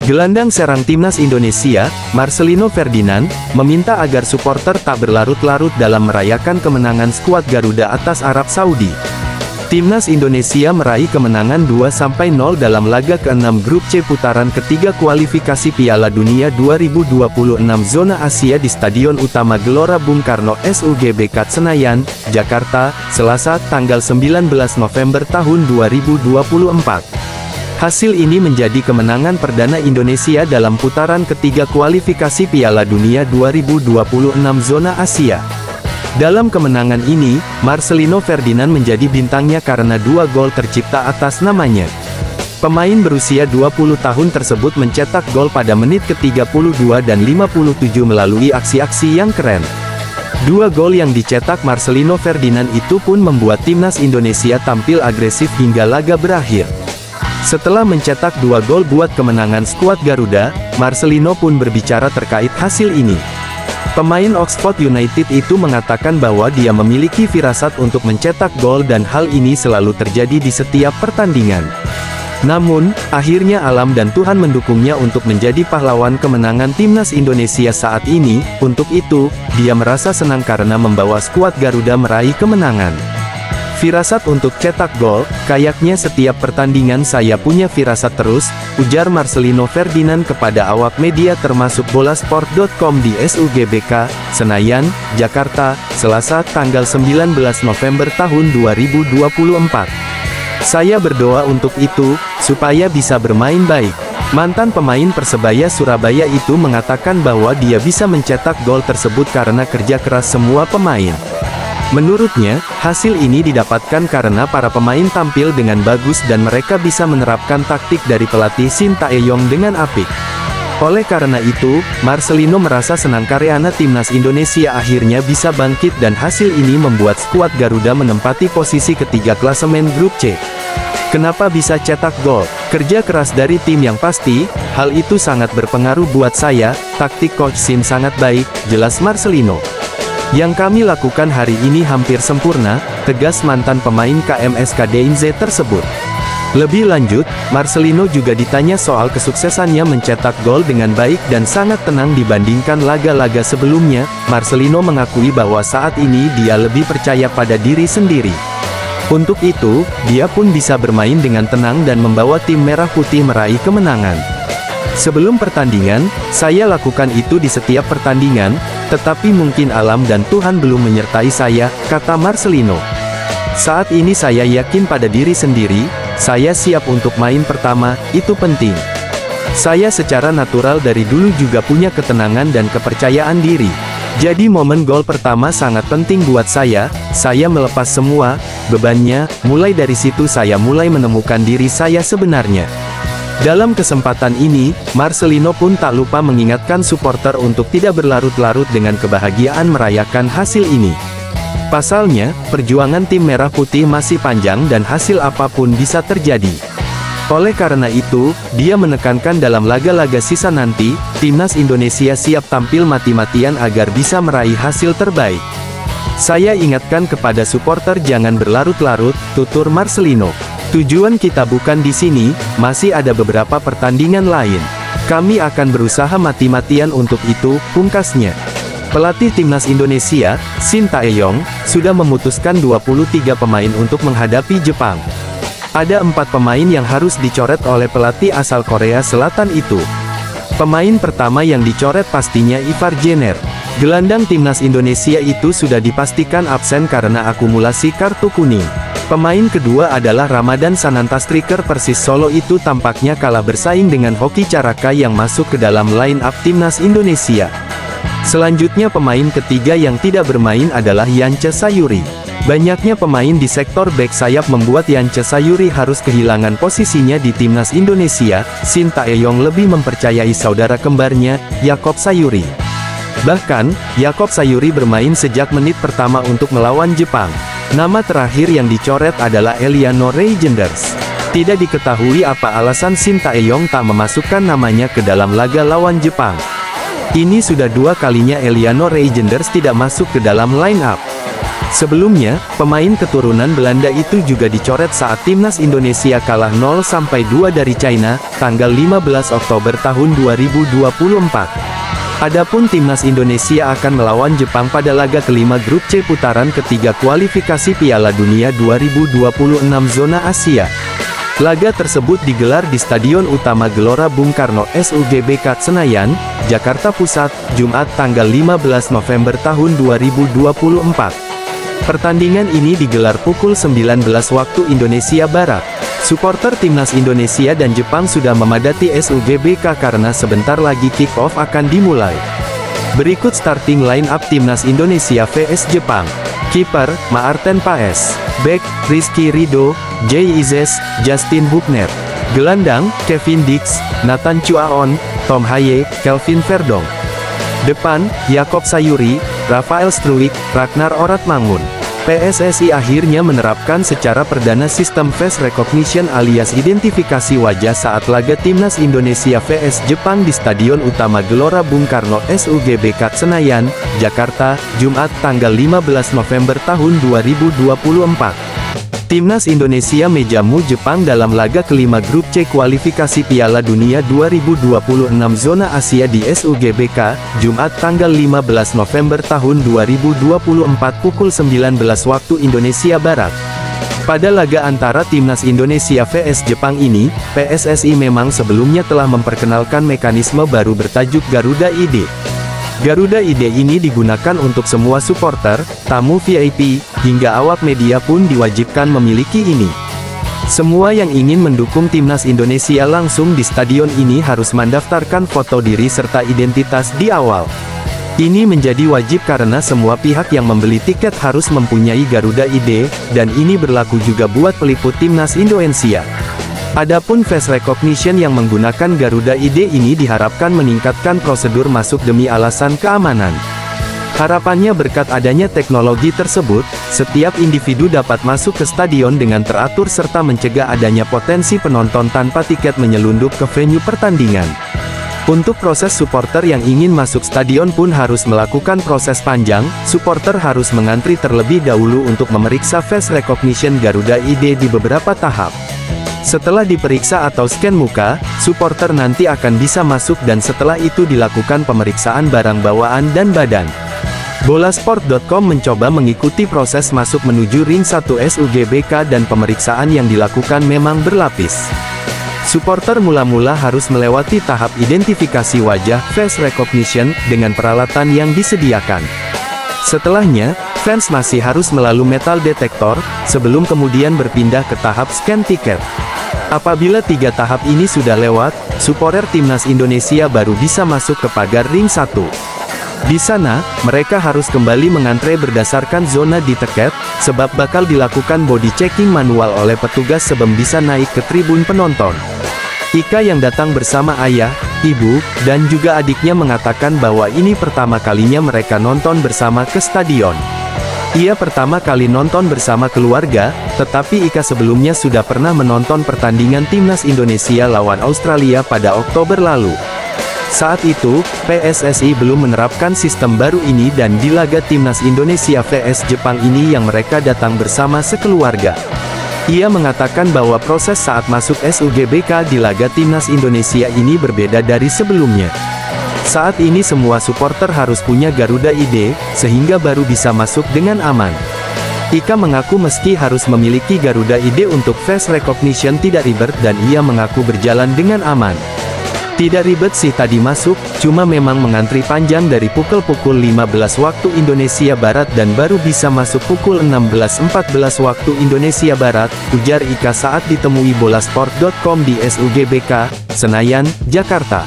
Gelandang serang timnas Indonesia, Marcelino Ferdinand, meminta agar supporter tak berlarut-larut dalam merayakan kemenangan skuad Garuda atas Arab Saudi. Timnas Indonesia meraih kemenangan 2-0 dalam laga ke-6 Grup C putaran ketiga kualifikasi Piala Dunia 2026 Zona Asia di Stadion Utama Gelora Bung Karno SUGBK Senayan, Jakarta, Selasa, tanggal 19 November tahun 2024. Hasil ini menjadi kemenangan perdana Indonesia dalam putaran ketiga kualifikasi Piala Dunia 2026 Zona Asia. Dalam kemenangan ini, Marcelino Ferdinand menjadi bintangnya karena 2 gol tercipta atas namanya. Pemain berusia 20 tahun tersebut mencetak gol pada menit ke-32 dan 57 melalui aksi-aksi yang keren. 2 gol yang dicetak Marcelino Ferdinand itu pun membuat timnas Indonesia tampil agresif hingga laga berakhir. Setelah mencetak 2 gol buat kemenangan skuad Garuda, Marcelino pun berbicara terkait hasil ini. Pemain Oxford United itu mengatakan bahwa dia memiliki firasat untuk mencetak gol dan hal ini selalu terjadi di setiap pertandingan. Namun, akhirnya alam dan Tuhan mendukungnya untuk menjadi pahlawan kemenangan timnas Indonesia saat ini. Untuk itu, dia merasa senang karena membawa skuad Garuda meraih kemenangan. Firasat untuk cetak gol, kayaknya setiap pertandingan saya punya firasat terus, ujar Marcelino Ferdinand kepada awak media termasuk Bolasport.com di SUGBK, Senayan, Jakarta, Selasa, tanggal 19 November tahun 2024. Saya berdoa untuk itu, supaya bisa bermain baik. Mantan pemain Persebaya Surabaya itu mengatakan bahwa dia bisa mencetak gol tersebut karena kerja keras semua pemain. Menurutnya, hasil ini didapatkan karena para pemain tampil dengan bagus dan mereka bisa menerapkan taktik dari pelatih Shin Tae-yong dengan apik. Oleh karena itu, Marcelino merasa senang karena timnas Indonesia akhirnya bisa bangkit dan hasil ini membuat skuad Garuda menempati posisi ketiga klasemen Grup C. Kenapa bisa cetak gol? Kerja keras dari tim yang pasti, hal itu sangat berpengaruh buat saya, taktik Coach Shin sangat baik, jelas Marcelino. Yang kami lakukan hari ini hampir sempurna, tegas mantan pemain KMSK DINZ tersebut. Lebih lanjut, Marcelino juga ditanya soal kesuksesannya mencetak gol dengan baik dan sangat tenang dibandingkan laga-laga sebelumnya. Marcelino mengakui bahwa saat ini dia lebih percaya pada diri sendiri. Untuk itu, dia pun bisa bermain dengan tenang dan membawa tim merah putih meraih kemenangan. Sebelum pertandingan, saya lakukan itu di setiap pertandingan, tetapi mungkin alam dan Tuhan belum menyertai saya, kata Marcelino. Saat ini saya yakin pada diri sendiri, saya siap untuk main pertama, itu penting. Saya secara natural dari dulu juga punya ketenangan dan kepercayaan diri. Jadi momen gol pertama sangat penting buat saya melepas semua bebannya, mulai dari situ saya mulai menemukan diri saya sebenarnya. Dalam kesempatan ini, Marcelino pun tak lupa mengingatkan supporter untuk tidak berlarut-larut dengan kebahagiaan merayakan hasil ini. Pasalnya, perjuangan tim merah putih masih panjang dan hasil apapun bisa terjadi. Oleh karena itu, dia menekankan dalam laga-laga sisa nanti, timnas Indonesia siap tampil mati-matian agar bisa meraih hasil terbaik. Saya ingatkan kepada supporter jangan berlarut-larut, tutur Marcelino. Tujuan kita bukan di sini, masih ada beberapa pertandingan lain. Kami akan berusaha mati-matian untuk itu, pungkasnya. Pelatih timnas Indonesia, Shin Tae-yong, sudah memutuskan 23 pemain untuk menghadapi Jepang. Ada 4 pemain yang harus dicoret oleh pelatih asal Korea Selatan itu. Pemain pertama yang dicoret pastinya Ivar Jenner. Gelandang timnas Indonesia itu sudah dipastikan absen karena akumulasi kartu kuning. Pemain kedua adalah Ramadan Sananta, striker Persis Solo itu tampaknya kalah bersaing dengan Hoki Caraka yang masuk ke dalam line up timnas Indonesia. Selanjutnya pemain ketiga yang tidak bermain adalah Yance Sayuri. Banyaknya pemain di sektor bek sayap membuat Yance Sayuri harus kehilangan posisinya di timnas Indonesia. Shin Tae-yong lebih mempercayai saudara kembarnya, Yakob Sayuri. Bahkan, Yakob Sayuri bermain sejak menit pertama untuk melawan Jepang. Nama terakhir yang dicoret adalah Eliano Reijenders. Tidak diketahui apa alasan Shin Tae-yong tak memasukkan namanya ke dalam laga lawan Jepang. Ini sudah 2 kalinya Eliano Reijenders tidak masuk ke dalam line up. Sebelumnya, pemain keturunan Belanda itu juga dicoret saat timnas Indonesia kalah 0-2 dari China, tanggal 15 Oktober tahun 2024. Adapun timnas Indonesia akan melawan Jepang pada laga kelima grup C putaran ketiga kualifikasi Piala Dunia 2026 zona Asia. Laga tersebut digelar di Stadion Utama Gelora Bung Karno SUGBK Senayan, Jakarta Pusat, Jumat tanggal 15 November tahun 2024. Pertandingan ini digelar pukul 19 waktu Indonesia Barat. Supporter timnas Indonesia dan Jepang sudah memadati SUGBK karena sebentar lagi kick-off akan dimulai. Berikut starting line-up timnas Indonesia vs Jepang. Kiper, Maarten Paes. Bek, Rizky Ridho, Jay Izes, Justin Buckner. Gelandang, Kevin Dix, Nathan Chuaon, Tom Haye, Kelvin Verdong. Depan, Yakob Sayuri, Rafael Struijk, Ragnar Oratmangun. PSSI akhirnya menerapkan secara perdana sistem face recognition alias identifikasi wajah saat laga timnas Indonesia vs Jepang di Stadion Utama Gelora Bung Karno SUGBK Senayan, Jakarta, Jumat tanggal 15 November tahun 2024. Timnas Indonesia menjamu Jepang dalam laga kelima grup C kualifikasi Piala Dunia 2026 zona Asia di SUGBK, Jumat tanggal 15 November tahun 2024 pukul 19 waktu Indonesia Barat. Pada laga antara timnas Indonesia vs Jepang ini, PSSI memang sebelumnya telah memperkenalkan mekanisme baru bertajuk Garuda ID. Garuda ID ini digunakan untuk semua supporter, tamu VIP, hingga awak media pun diwajibkan memiliki ini. Semua yang ingin mendukung timnas Indonesia langsung di stadion ini harus mendaftarkan foto diri serta identitas di awal. Ini menjadi wajib karena semua pihak yang membeli tiket harus mempunyai Garuda ID, dan ini berlaku juga buat peliput timnas Indonesia. Adapun face recognition yang menggunakan Garuda ID ini diharapkan meningkatkan prosedur masuk demi alasan keamanan. Harapannya berkat adanya teknologi tersebut, setiap individu dapat masuk ke stadion dengan teratur serta mencegah adanya potensi penonton tanpa tiket menyelundup ke venue pertandingan. Untuk proses supporter yang ingin masuk stadion pun harus melakukan proses panjang, supporter harus mengantri terlebih dahulu untuk memeriksa face recognition Garuda ID di beberapa tahap. Setelah diperiksa atau scan muka, supporter nanti akan bisa masuk dan setelah itu dilakukan pemeriksaan barang bawaan dan badan. Bolasport.com mencoba mengikuti proses masuk menuju ring 1 SUGBK dan pemeriksaan yang dilakukan memang berlapis. Supporter mula-mula harus melewati tahap identifikasi wajah face recognition dengan peralatan yang disediakan. Setelahnya, fans masih harus melalui metal detector, sebelum kemudian berpindah ke tahap scan tiket. Apabila 3 tahap ini sudah lewat, supporter timnas Indonesia baru bisa masuk ke pagar ring 1. Di sana, mereka harus kembali mengantre berdasarkan zona di tiket, sebab bakal dilakukan body checking manual oleh petugas sebelum bisa naik ke tribun penonton. Ika yang datang bersama ayah, ibu, dan juga adiknya mengatakan bahwa ini pertama kalinya mereka nonton bersama ke stadion. Ia pertama kali nonton bersama keluarga, tetapi Ika sebelumnya sudah pernah menonton pertandingan timnas Indonesia lawan Australia pada Oktober lalu. Saat itu, PSSI belum menerapkan sistem baru ini dan di laga timnas Indonesia vs Jepang ini yang mereka datang bersama sekeluarga. Ia mengatakan bahwa proses saat masuk SUGBK di laga timnas Indonesia ini berbeda dari sebelumnya. Saat ini semua supporter harus punya Garuda ID, sehingga baru bisa masuk dengan aman. Ika mengaku meski harus memiliki Garuda ID untuk face recognition tidak ribet dan ia mengaku berjalan dengan aman. Tidak ribet sih tadi masuk, cuma memang mengantri panjang dari pukul 15 waktu Indonesia Barat dan baru bisa masuk pukul 16.14 waktu Indonesia Barat, ujar Ika saat ditemui Bolasport.com di SUGBK, Senayan, Jakarta.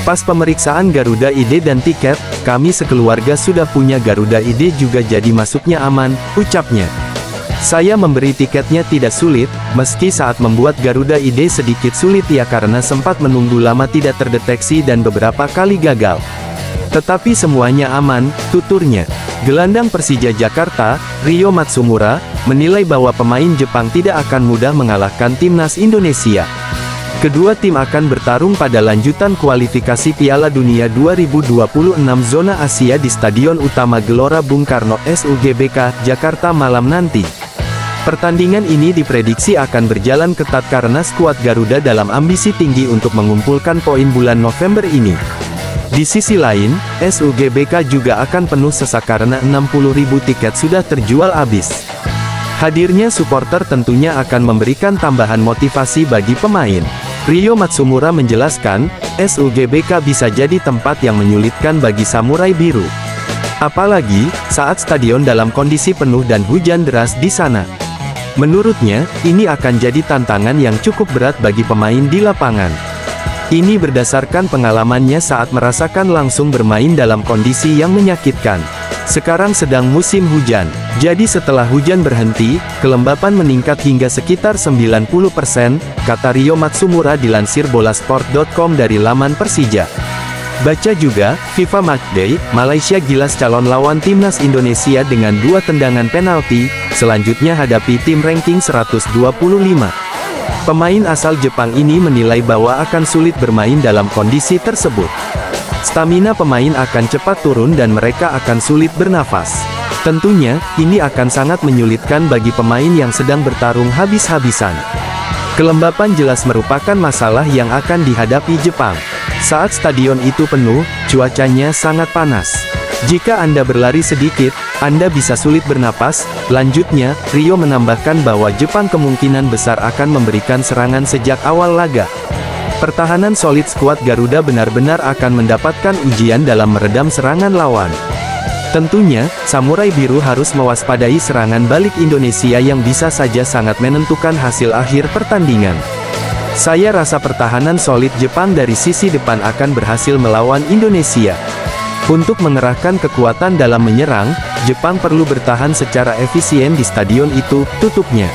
Pas pemeriksaan Garuda ID dan tiket, kami sekeluarga sudah punya Garuda ID juga jadi masuknya aman, ucapnya. Saya memberi tiketnya tidak sulit, meski saat membuat Garuda ID sedikit sulit ya karena sempat menunggu lama tidak terdeteksi dan beberapa kali gagal. Tetapi semuanya aman, tuturnya. Gelandang Persija Jakarta, Rio Matsumura, menilai bahwa pemain Jepang tidak akan mudah mengalahkan timnas Indonesia. Kedua tim akan bertarung pada lanjutan kualifikasi Piala Dunia 2026 zona Asia di Stadion Utama Gelora Bung Karno SUGBK, Jakarta malam nanti. Pertandingan ini diprediksi akan berjalan ketat karena skuad Garuda dalam ambisi tinggi untuk mengumpulkan poin bulan November ini. Di sisi lain, SUGBK juga akan penuh sesak karena 60.000 tiket sudah terjual habis. Hadirnya supporter tentunya akan memberikan tambahan motivasi bagi pemain. Ryo Matsumura menjelaskan, SUGBK bisa jadi tempat yang menyulitkan bagi Samurai Biru. Apalagi, saat stadion dalam kondisi penuh dan hujan deras di sana. Menurutnya, ini akan jadi tantangan yang cukup berat bagi pemain di lapangan. Ini berdasarkan pengalamannya saat merasakan langsung bermain dalam kondisi yang menyakitkan. Sekarang sedang musim hujan, jadi setelah hujan berhenti, kelembapan meningkat hingga sekitar 90%, kata Ryo Matsumura dilansir bolasport.com dari laman Persija. Baca juga, FIFA Matchday, Malaysia gilas calon lawan timnas Indonesia dengan 2 tendangan penalti, selanjutnya hadapi tim ranking 125. Pemain asal Jepang ini menilai bahwa akan sulit bermain dalam kondisi tersebut. Stamina pemain akan cepat turun dan mereka akan sulit bernafas. Tentunya, ini akan sangat menyulitkan bagi pemain yang sedang bertarung habis-habisan. Kelembapan jelas merupakan masalah yang akan dihadapi Jepang. Saat stadion itu penuh, cuacanya sangat panas. Jika Anda berlari sedikit, Anda bisa sulit bernapas. Lanjutnya, Ryo menambahkan bahwa Jepang kemungkinan besar akan memberikan serangan sejak awal laga. Pertahanan solid skuad Garuda benar-benar akan mendapatkan ujian dalam meredam serangan lawan. Tentunya, Samurai Biru harus mewaspadai serangan balik Indonesia yang bisa saja sangat menentukan hasil akhir pertandingan. Saya rasa pertahanan solid Jepang dari sisi depan akan berhasil melawan Indonesia. Untuk mengerahkan kekuatan dalam menyerang, Jepang perlu bertahan secara efisien di stadion itu, tutupnya.